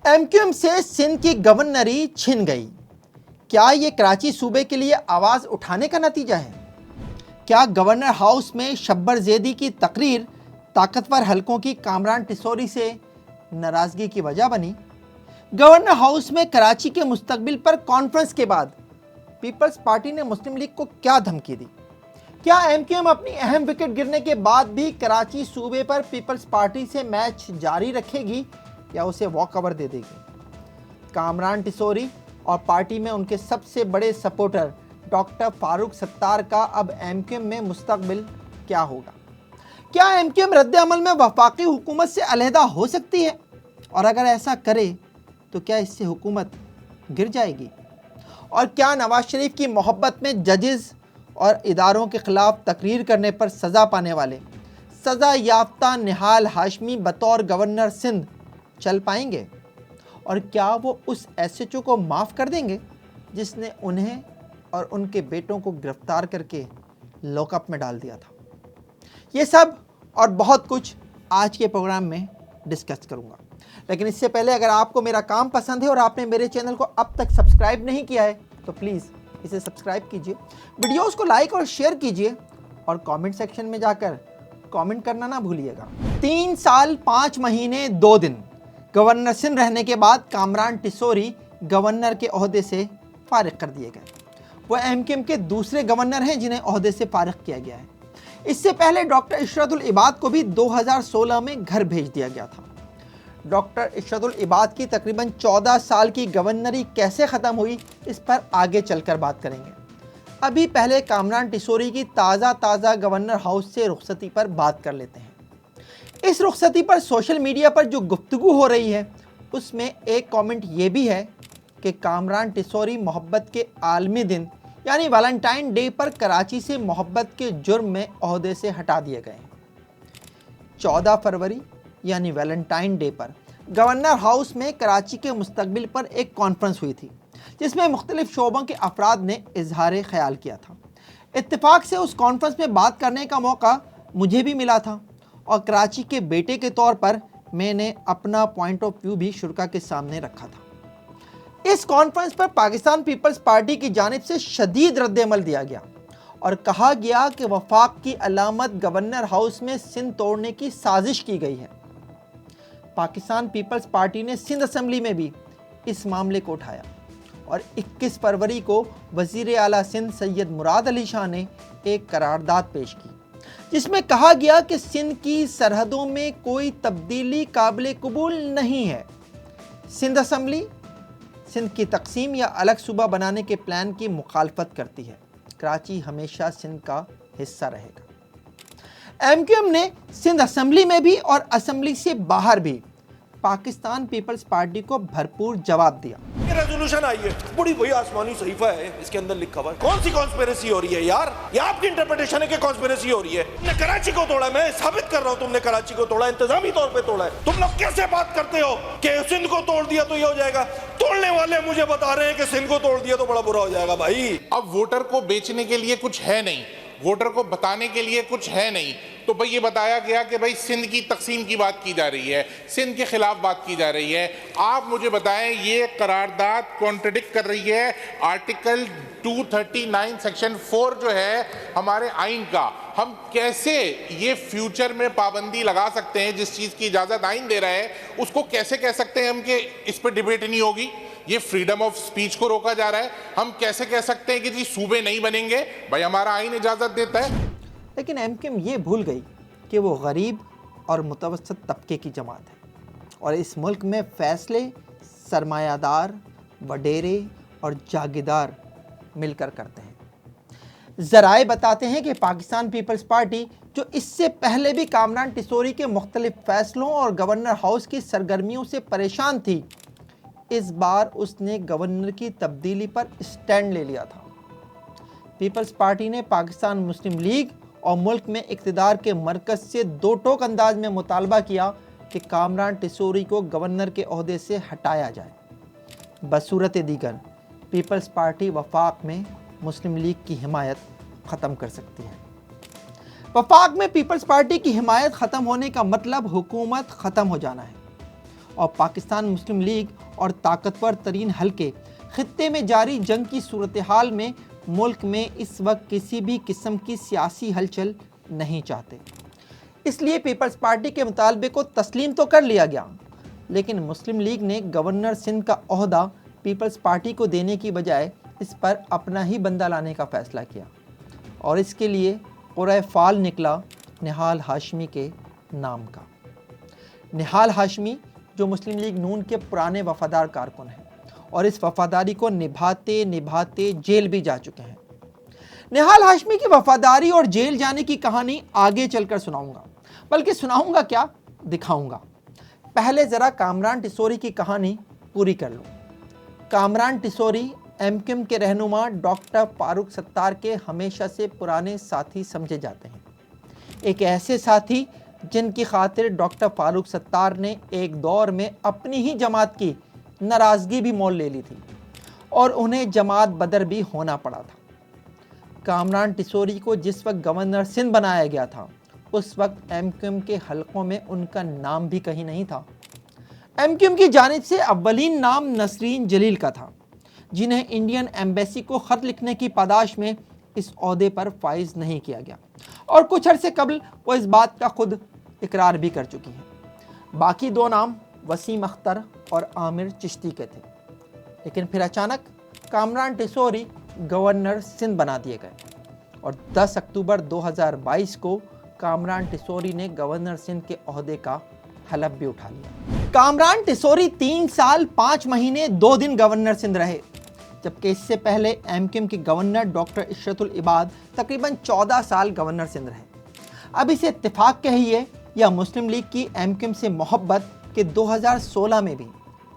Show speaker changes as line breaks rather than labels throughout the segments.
M Q M سے سندھ کی گورنری چھن گئی۔ کیا یہ کراچی صوبے کے لیے آواز اٹھانے کا نتیجہ ہے؟ کیا گورنر ہاؤس میں شبر زیدی کی تقریر طاقتور حلقوں کی کامران ٹیسوری سے ناراضگی کی وجہ بنی؟ گورنر ہاؤس میں کراچی کے مستقبل پر کانفرنس کے بعد پیپلز پارٹی نے مسلم لیگ کو کیا دھمکی دی؟ کیا ایم کیو ایم اپنی اہم وکٹ گرنے کے بعد بھی کراچی صوبے پر پیپلز پارٹی سے میچ جاری رکھے گی یا اسے واک اوور دے دے گی؟ کامران ٹیسوری اور پارٹی میں ان کے سب سے بڑے سپورٹر ڈاکٹر فاروق ستار کا اب ایم کیو ایم میں مستقبل کیا ہوگا؟ کیا ایم کیو ایم رد عمل میں وفاقی حکومت سے علیحدہ ہو سکتی ہے؟ اور اگر ایسا کرے تو کیا اس سے حکومت گر جائے گی؟ اور کیا نواز شریف کی محبت میں ججز اور اداروں کے خلاف تقریر کرنے پر سزا پانے والے سزا یافتہ نہال ہاشمی بطور گورنر سندھ چل پائیں گے؟ اور کیا وہ اس ایس ایچ او کو معاف کر دیں گے جس نے انہیں اور ان کے بیٹوں کو گرفتار کر کے لاک اپ میں ڈال دیا تھا؟ یہ سب اور بہت کچھ آج کے پروگرام میں ڈسکس کروں گا، لیکن اس سے پہلے اگر آپ کو میرا کام پسند ہے اور آپ نے میرے چینل کو اب تک سبسکرائب نہیں کیا ہے تو پلیز اسے سبسکرائب کیجئے، ویڈیوز کو لائک اور شیئر کیجئے اور کامنٹ سیکشن میں جا کر کامنٹ کرنا نہ بھولیے گا۔ 3 سال 5 مہینے 2 دن گورنر سندھ رہنے کے بعد کامران ٹیسوری گورنر کے عہدے سے فارغ کر دیے گئے۔ وہ ایم کیو ایم کے دوسرے گورنر ہیں جنہیں عہدے سے فارغ کیا گیا ہے۔ اس سے پہلے ڈاکٹر اشرت العباد کو بھی 2016 میں گھر بھیج دیا گیا تھا۔ ڈاکٹر اشرت العباد کی تقریباً 14 سال کی گورنری کیسے ختم ہوئی اس پر آگے چل کر بات کریں گے۔ ابھی پہلے کامران ٹیسوری کی تازہ گورنر ہاؤس سے رخصتی پر بات کر لیتے ہیں۔ اس رخصتی پر سوشل میڈیا پر جو گفتگو ہو رہی ہے اس میں ایک کامنٹ یہ بھی ہے کہ کامران ٹیسوری محبت کے عالمی دن یعنی ویلنٹائن ڈے پر کراچی سے محبت کے جرم میں عہدے سے ہٹا دیے گئے ہیں۔ 14 فروری یعنی ویلنٹائن ڈے پر گورنر ہاؤس میں کراچی کے مستقبل پر ایک کانفرنس ہوئی تھی جس میں مختلف شعبوں کے افراد نے اظہار خیال کیا تھا۔ اتفاق سے اس کانفرنس میں بات کرنے کا موقع مجھے بھی ملا تھا اور کراچی کے بیٹے کے طور پر میں نے اپنا پوائنٹ آف ویو بھی شرکاء کے سامنے رکھا تھا۔ اس کانفرنس پر پاکستان پیپلز پارٹی کی جانب سے شدید رد عمل دیا گیا اور کہا گیا کہ وفاق کی علامت گورنر ہاؤس میں سندھ توڑنے کی سازش کی گئی ہے۔ پاکستان پیپلز پارٹی نے سندھ اسمبلی میں بھی اس معاملے کو اٹھایا اور 21 فروری کو وزیر اعلیٰ سندھ سید مراد علی شاہ نے ایک قرارداد پیش کی جس میں کہا گیا کہ سندھ کی سرحدوں میں کوئی تبدیلی قابل قبول نہیں ہے۔ سندھ اسمبلی سندھ کی تقسیم یا الگ صوبہ بنانے کے پلان کی مخالفت کرتی ہے۔ کراچی ہمیشہ سندھ کا حصہ رہے گا۔ ایم کیو ایم نے سندھ اسمبلی میں بھی اور اسمبلی سے باہر بھی پاکستان پیپلز پارٹی کو بھرپور جواب دیا۔
یہ ریزولوشن آئی ہے، بڑی وہی آسمانی صحیفہ ہے، اس کے اندر لکھا ہوا ہے کون سی کانسپیریسی ہو رہی ہے یار؟ یہ آپ کی انٹرپریٹیشن ہے کہ کانسپیریسی ہو رہی ہے؟ تم نے کراچی کو توڑا، میں ثابت کر رہا ہوں تم نے کراچی کو توڑا، انتظامی طور پہ توڑا ہے۔ تم لوگ کیسے بات کرتے ہو کہ سندھ کو توڑ دیا تو یہ ہو جائے گا؟ توڑنے والے مجھے بتا رہے ہیں کہ سندھ کو توڑ دیا تو بڑا برا ہو جائے گا بھائی۔
اب ووٹر کو بیچنے کے لیے کچھ ہے نہیں، ووٹر کو بتانے کے لیے کچھ ہے نہیں، تو بھئی یہ بتایا گیا کہ بھئی سندھ کی تقسیم کی بات کی جا رہی ہے، سندھ کے خلاف بات کی جا رہی ہے۔ آپ مجھے بتائیں یہ قرارداد کانٹرڈکٹ کر رہی ہے آرٹیکل 239 سیکشن 4 جو ہے ہمارے آئین کا۔ ہم کیسے یہ فیوچر میں پابندی لگا سکتے ہیں جس چیز کی اجازت آئین دے رہا ہے اس کو کیسے کہہ سکتے ہیں ہم کہ اس پہ ڈیبیٹ نہیں ہوگی؟ یہ فریڈم آف سپیچ کو روکا جا رہا ہے۔ ہم کیسے کہہ سکتے ہیں کہ جی صوبے نہیں بنیں گے؟ بھائی ہمارا آئین اجازت دیتا ہے۔
لیکن ایم کیو ایم یہ بھول گئی کہ وہ غریب اور متوسط طبقے کی جماعت ہے اور اس ملک میں فیصلے سرمایہ دار، وڈیرے اور جاگیردار مل کر کرتے ہیں۔ ذرائع بتاتے ہیں کہ پاکستان پیپلز پارٹی جو اس سے پہلے بھی کامران ٹیسوری کے مختلف فیصلوں اور گورنر ہاؤس کی سرگرمیوں سے پریشان تھی، اس بار اس نے گورنر کی تبدیلی پر اسٹینڈ لے لیا تھا۔ پیپلز پارٹی نے پاکستان مسلم لیگ اور ملک میں اقتدار کے مرکز سے دو ٹوک انداز میں مطالبہ کیا کہ کامران ٹیسوری کو گورنر کے عہدے سے ہٹایا جائے۔ بصورت دیگر پیپلز پارٹی وفاق میں مسلم لیگ کی حمایت ختم کر سکتی ہے۔ وفاق میں پیپلز پارٹی کی حمایت ختم ہونے کا مطلب حکومت ختم ہو جانا ہے اور پاکستان مسلم لیگ اور طاقتور ترین حلقے خطے میں جاری جنگ کی صورتحال میں ملک میں اس وقت کسی بھی قسم کی سیاسی ہلچل نہیں چاہتے، اس لیے پیپلز پارٹی کے مطالبے کو تسلیم تو کر لیا گیا، لیکن مسلم لیگ نے گورنر سندھ کا عہدہ پیپلز پارٹی کو دینے کی بجائے اس پر اپنا ہی بندہ لانے کا فیصلہ کیا، اور اس کے لیے قرعہ فال نکلا نہال ہاشمی کے نام کا۔ نہال ہاشمی جو مسلم لیگ نون کے پرانے وفادار کارکن ہیں اور اس وفاداری کو نبھاتے نبھاتے جیل بھی جا چکے ہیں۔ نہال ہاشمی کی وفاداری اور جیل جانے کی کہانی آگے چل کر سناؤں گا، بلکہ سناؤں گا کیا، دکھاؤں گا۔ پہلے ذرا کامران ٹیسوری کی کہانی پوری کر لوں۔ Kamran Tessori M Q M کے رہنما ڈاکٹر فاروق ستار کے ہمیشہ سے پرانے ساتھی سمجھے جاتے ہیں، ایک ایسے ساتھی جن کی خاطر ڈاکٹر فاروق ستار نے ایک دور میں اپنی ہی جماعت کی ناراضگی بھی مول لے لی تھی اور انہیں جماعت بدر بھی ہونا پڑا تھا۔ کامران ٹیسوری کو جس وقت گورنر سندھ بنایا گیا تھا اس وقت ایم کیو ایم کے حلقوں میں ان کا نام بھی کہیں نہیں تھا۔ ایم کیو ایم کی جانب سے اولین نام نسرین جلیل کا تھا، جنہیں انڈین ایمبیسی کو خط لکھنے کی پاداش میں اس عہدے پر فائز نہیں کیا گیا، اور کچھ عرصے قبل وہ اس بات کا خود اقرار بھی کر چکی ہیں۔ باقی دو نام وسیم اختر اور عامر چشتی کے تھے، لیکن پھر اچانک کامران ٹیسوری گورنر سندھ بنا دیے گئے اور 10 اکتوبر 2022 کو کامران ٹیسوری نے گورنر سندھ کے عہدے کا حلف بھی اٹھا لیا۔ کامران ٹیسوری 3 سال 5 مہینے 2 دن گورنر سندھ رہے، جبکہ اس سے پہلے ایم کیو ایم کے گورنر ڈاکٹر اشرت العباد تقریباً 14 سال گورنر سندھ رہے۔ اب اسے اتفاق کہیے یا مسلم لیگ کی ایم کیو ایم سے محبت کہ 2016 میں بھی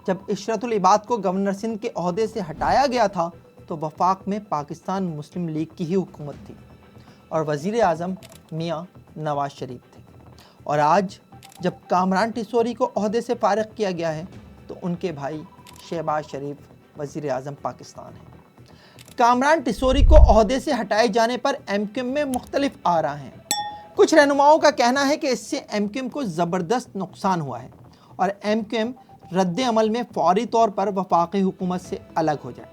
جب اشرت العباد کو گورنر سندھ کے عہدے سے ہٹایا گیا تھا تو وفاق میں پاکستان مسلم لیگ کی ہی حکومت تھی اور وزیر اعظم میاں نواز شریف تھے، اور آج جب کامران ٹیسوری کو عہدے سے فارغ کیا گیا ہے تو ان کے بھائی شہباز شریف وزیر اعظم پاکستان ہیں۔ کامران ٹیسوری کو عہدے سے ہٹائے جانے پر ایم کیو ایم میں مختلف آراء ہیں۔ کچھ رہنماؤں کا کہنا ہے کہ اس سے ایم کیو ایم کو زبردست نقصان ہوا ہے اور ایم کیو ایم رد عمل میں فوری طور پر وفاقی حکومت سے الگ ہو جائے،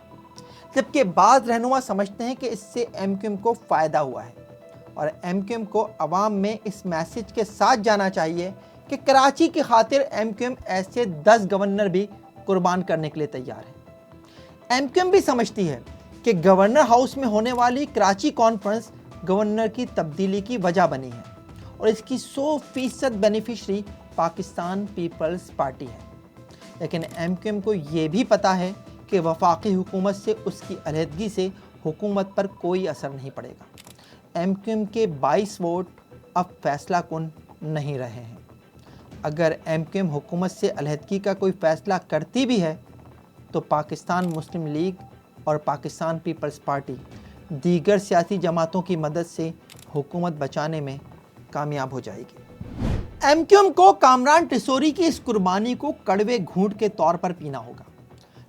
جبکہ بعض رہنما سمجھتے ہیں کہ اس سے ایم کیو ایم کو فائدہ ہوا ہے اور ایم کیو ایم کو عوام میں اس میسج کے ساتھ جانا چاہیے کہ کراچی کی خاطر ایم کیو ایم ایسے 10 گورنر بھی قربان کرنے کے لیے تیار ہے۔ ایم کیو ایم بھی سمجھتی ہے کہ گورنر ہاؤس میں ہونے والی کراچی کانفرنس گورنر کی تبدیلی کی وجہ بنی ہے اور اس کی 100% بینیفیشری پاکستان پیپلز پارٹی ہے، لیکن ایم کیو ایم کو یہ بھی پتہ ہے کہ وفاقی حکومت سے اس کی علیحدگی سے حکومت پر کوئی اثر نہیں پڑے گا۔ ایم کیو ایم کے 22 ووٹ اب فیصلہ کن نہیں رہے ہیں۔ اگر ایم کیو ایم حکومت سے علیحدگی کا کوئی فیصلہ کرتی بھی ہے تو پاکستان مسلم لیگ اور پاکستان پیپلز پارٹی دیگر سیاسی جماعتوں کی مدد سے حکومت بچانے میں کامیاب ہو جائے گی۔ ایم کیو ایم کو کامران ٹیسوری کی اس قربانی کو کڑوے گھونٹ کے طور پر پینا ہوگا،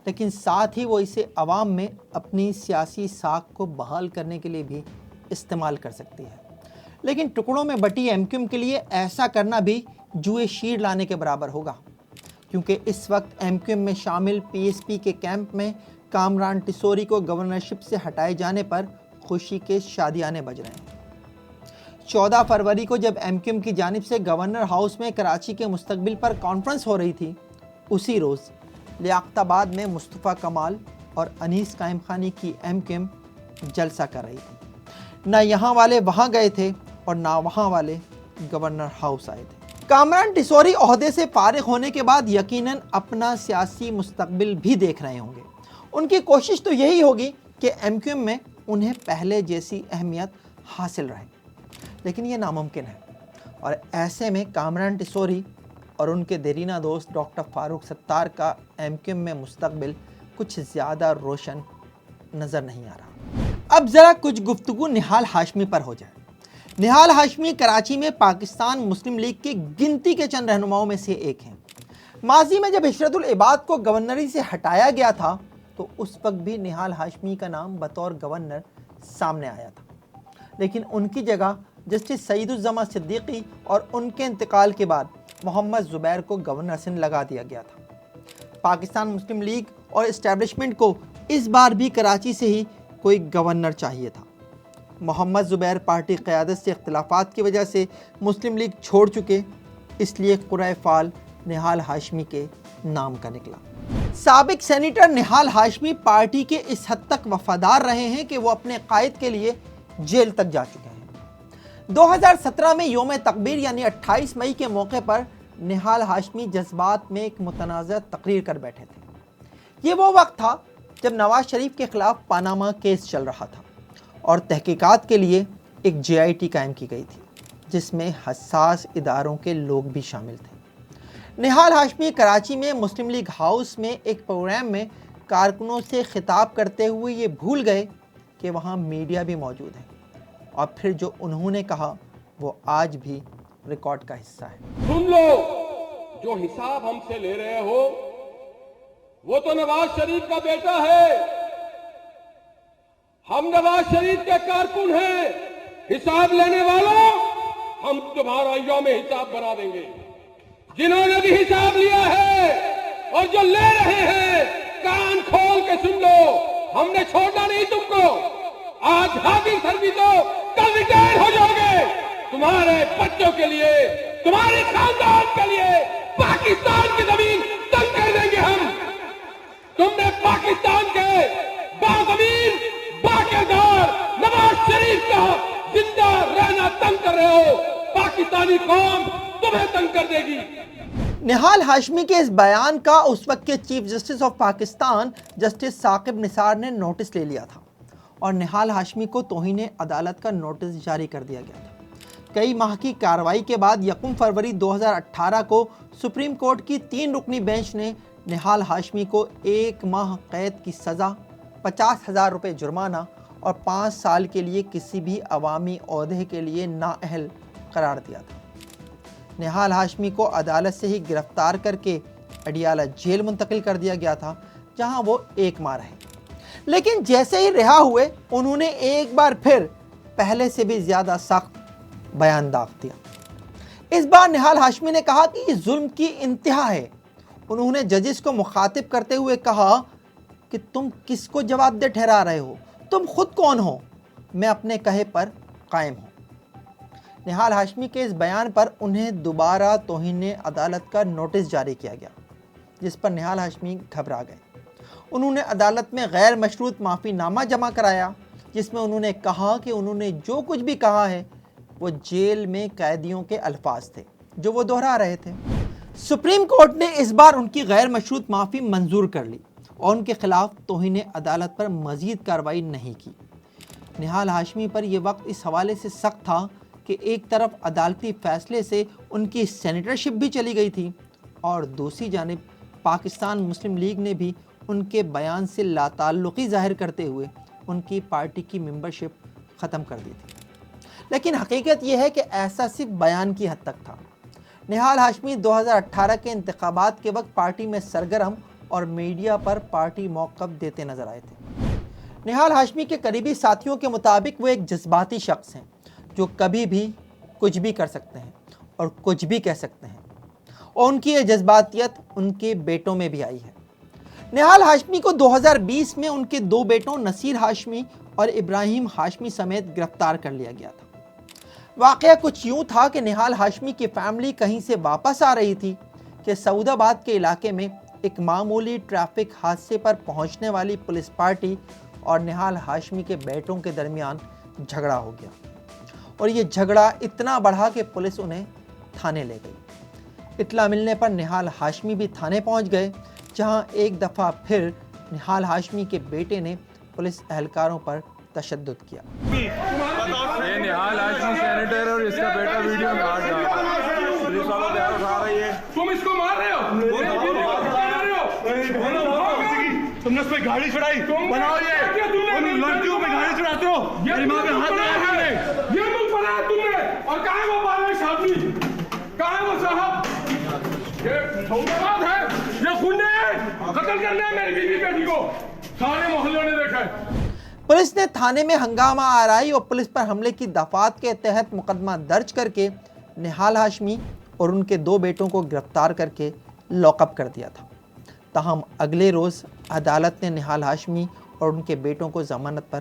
لیکن ساتھ ہی وہ اسے عوام میں اپنی سیاسی ساکھ کو بحال کرنے کے لیے بھی استعمال کر سکتی ہے، لیکن ٹکڑوں میں بٹی ایم کیو ایم کے لیے ایسا کرنا بھی جوئے شیر لانے کے برابر ہوگا، کیونکہ اس وقت ایم کیو ایم میں شامل پی ایس پی کے کیمپ میں کامران ٹیسوری کو گورنرشپ سے ہٹائے جانے پر خوشی کے شادیانے بج رہے ہیں۔ 14 فروری کو جب ایم کیو ایم کی جانب سے گورنر ہاؤس میں کراچی کے مستقبل پر کانفرنس ہو رہی تھی، اسی روز لیاقت آباد میں مصطفیٰ کمال اور انیس قائم خانی کی ایم کیو ایم جلسہ کر رہی تھی۔ نہ یہاں والے وہاں گئے تھے اور نہ وہاں والے گورنر ہاؤس آئے تھے۔ کامران ٹیسوری عہدے سے فارغ ہونے کے بعد یقیناً اپنا سیاسی مستقبل بھی دیکھ رہے ہوں گے۔ ان کی کوشش تو یہی ہوگی کہ ایم کیو ایم میں انہیں پہلے جیسی اہمیت حاصل رہے، لیکن یہ ناممکن ہے، اور ایسے میں کامران ٹیسوری اور ان کے دیرینہ دوست ڈاکٹر فاروق ستار کا ایم کیو ایم میں مستقبل کچھ زیادہ روشن نظر نہیں آ رہا۔ اب ذرا کچھ گفتگو نہال ہاشمی پر ہو جائے۔ نہال ہاشمی کراچی میں پاکستان مسلم لیگ کی گنتی کے چند رہنماؤں میں سے ایک ہیں۔ ماضی میں جب اشرت العباد کو گورنری سے ہٹایا گیا تھا تو اس وقت بھی نہال ہاشمی کا نام بطور گورنر سامنے آیا تھا، لیکن ان کی جگہ جسٹس سعید الزماں صدیقی اور ان کے انتقال کے بعد محمد زبیر کو گورنر سندھ لگا دیا گیا تھا۔ پاکستان مسلم لیگ اور اسٹیبلشمنٹ کو اس بار بھی کراچی سے ہی کوئی گورنر چاہیے تھا۔ محمد زبیر پارٹی قیادت سے اختلافات کی وجہ سے مسلم لیگ چھوڑ چکے، اس لیے قرعہ فال نہال ہاشمی کے نام کا نکلا۔ سابق سینیٹر نہال ہاشمی پارٹی کے اس حد تک وفادار رہے ہیں کہ وہ اپنے قائد کے لیے جیل تک جا چکے ہیں۔ 2017 میں یوم تکبیر یعنی 28 مئی کے موقع پر نہال ہاشمی جذبات میں ایک متنازع تقریر کر بیٹھے تھے۔ یہ وہ وقت تھا جب نواز شریف کے خلاف پاناما کیس چل رہا تھا اور تحقیقات کے لیے ایک JIT قائم کی گئی تھی جس میں حساس اداروں کے لوگ بھی شامل تھے۔ نہال ہاشمی کراچی میں مسلم لیگ ہاؤس میں ایک پروگرام میں کارکنوں سے خطاب کرتے ہوئے یہ بھول گئے کہ وہاں میڈیا بھی موجود ہے، اور پھر جو انہوں نے کہا وہ آج بھی ریکارڈ کا حصہ ہے۔
سن لو، جو حساب ہم سے لے رہے ہو وہ تو نواز شریف کا بیٹا ہے، ہم نواز شریف کے کارکن ہیں، حساب لینے والوں ہم تمہارا یوم حساب بنا دیں گے۔ جنہوں نے بھی حساب لیا ہے اور جو لے رہے ہیں کان کھول کے سن لو، ہم نے چھوڑنا نہیں تم کو۔ آج حاضر سروس ہو، کل ریٹائر ہو جاؤ گے۔ تمہارے بچوں کے لیے، تمہارے خاندان کے لیے پاکستان کی زمین تنگ کر دیں گے ہم۔ تم نے پاکستان کے باضمیر باقیدار نواز شریف کا زندہ رہنا تنگ کر رہے ہو، پاکستانی قوم تمہیں تنگ کر دے گی۔
نہال ہاشمی کے اس بیان کا اس وقت کے chief justice of Pakistan justice Saqib Nisar نے نوٹس لے لیا تھا اور نہال ہاشمی کو توہین عدالت کا نوٹس جاری کر دیا گیا تھا۔ کئی ماہ کی کارروائی کے بعد 1 فروری 2018 کو سپریم کورٹ کی 3 رکنی بینچ نے نہال ہاشمی کو 1 ماہ قید کی سزا، 50,000 روپے جرمانہ اور 5 سال کے لیے کسی بھی عوامی عہدے کے لیے نااہل قرار دیا تھا۔ نہال ہاشمی کو عدالت سے ہی گرفتار کر کے اڈیالہ جیل منتقل کر دیا گیا تھا، جہاں وہ 1 ماہ رہے۔ لیکن جیسے ہی رہا ہوئے انہوں نے ایک بار پھر پہلے سے بھی زیادہ سخت بیان داغ دیا۔ اس بار نہال ہاشمی نے کہا کہ یہ ظلم کی انتہا ہے۔ انہوں نے ججز کو مخاطب کرتے ہوئے کہا کہ تم کس کو جواب دہ ٹھہرا رہے ہو؟ تم خود کون ہو؟ میں اپنے کہے پر قائم ہوں۔ نہال ہاشمی کے اس بیان پر انہیں دوبارہ توہین عدالت کا نوٹس جاری کیا گیا، جس پر نہال ہاشمی گھبرا گئے۔ انہوں نے عدالت میں غیر مشروط معافی نامہ جمع کرایا، جس میں انہوں نے کہا کہ انہوں نے جو کچھ بھی کہا ہے وہ جیل میں قیدیوں کے الفاظ تھے جو وہ دہرا رہے تھے۔ سپریم کورٹ نے اس بار ان کی غیر مشروط معافی منظور کر لی اور ان کے خلاف توہین عدالت پر مزید کارروائی نہیں کی۔ نہال ہاشمی پر یہ وقت اس حوالے سے سخت تھا کہ ایک طرف عدالتی فیصلے سے ان کی سینیٹرشپ بھی چلی گئی تھی اور دوسری جانب پاکستان مسلم لیگ نے بھی ان کے بیان سے لاتعلقی ظاہر کرتے ہوئے ان کی پارٹی کی ممبرشپ ختم کر دی تھی۔ لیکن حقیقت یہ ہے کہ ایسا صرف بیان کی حد تک تھا۔ نہال ہاشمی 2018 کے انتخابات کے وقت پارٹی میں سرگرم اور میڈیا پر پارٹی موقف دیتے نظر آئے تھے۔ نہال ہاشمی کے قریبی ساتھیوں کے مطابق وہ ایک جذباتی شخص ہیں جو کبھی بھی کچھ بھی کر سکتے ہیں اور کچھ بھی کہہ سکتے ہیں، اور ان کی یہ جذباتیت ان کے بیٹوں میں بھی آئی ہے۔ نہال ہاشمی کو 2020 میں ان کے 2 بیٹوں نصیر ہاشمی اور ابراہیم ہاشمی سمیت گرفتار کر لیا گیا تھا۔ واقعہ کچھ یوں تھا کہ نہال ہاشمی کی فیملی کہیں سے واپس آ رہی تھی کہ سعود آباد کے علاقے میں ایک معمولی ٹریفک حادثے پر پہنچنے والی پولیس پارٹی اور نہال ہاشمی کے بیٹوں کے درمیان جھگڑا ہو گیا، اور یہ جھگڑا اتنا بڑھا کہ پولیس انہیں تھانے لے گئی۔ اطلاع ملنے پر نہال ہاشمی بھی تھانے پہنچ گئے، جہاں ایک دفعہ پھر نہال ہاشمی کے بیٹے نے پولیس اہلکاروں پر تشدد کیا۔
یہ نہال ہاشمی سینیٹر اور اس کا بیٹا ویڈیو میں آ رہا ہے، پولیس والوں پہ آ رہی ہے۔
تم اس کو مار رہے ہو؟
تم نے اس پہ گاڑی چڑھائی، بناؤ یہ لڑکیوں پہ گاڑی چڑھاتے ہو، میری ماں پہ ہاتھ لگایا تم نے،
یہ ملک بنایا تم نے، اور کہاں ہے وہ بارش آدمی، کہاں ہے وہ صاحب؟ یہ سعودآباد ہے، یہ خونی ہے، قتل کرنے ہے میری بیوی بیٹی کو، سارے محلوں نے دیکھا ہے۔
پولیس نے تھانے میں ہنگامہ آرائی اور پولیس پر حملے کی دفعات کے تحت مقدمہ درج کر کے نہال ہاشمی اور ان کے 2 بیٹوں کو گرفتار کر کے لاک اپ کر دیا تھا۔ تاہم اگلے روز عدالت نے نہال ہاشمی اور ان کے بیٹوں کو ضمانت پر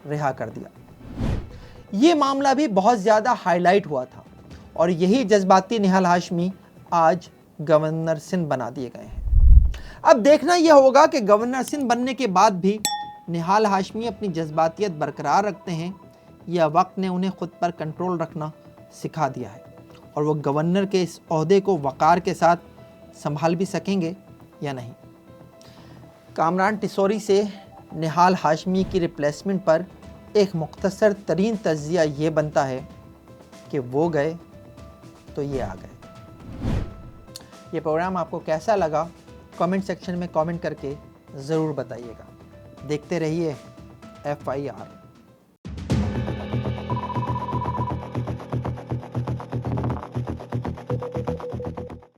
رہا کر دیا۔ یہ معاملہ بھی بہت زیادہ ہائی لائٹ ہوا تھا اور یہی جذباتی نہال ہاشمی آج گورنر سندھ بنا دیے گئے ہیں۔ اب دیکھنا یہ ہوگا کہ گورنر سندھ بننے کے بعد بھی نہال ہاشمی اپنی جذباتیت برقرار رکھتے ہیں یا وقت نے انہیں خود پر کنٹرول رکھنا سکھا دیا ہے اور وہ گورنر کے اس عہدے کو وقار کے ساتھ سنبھال بھی سکیں گے یا نہیں۔ کامران ٹیسوری سے نہال ہاشمی کی ریپلیسمنٹ پر ایک مختصر ترین تجزیہ یہ بنتا ہے کہ وہ گئے تو یہ آ گئے۔ یہ پروگرام آپ کو کیسا لگا کامنٹ سیکشن میں کامنٹ کر کے ضرور بتائیے گا۔ دیکھتے رہیے FIR۔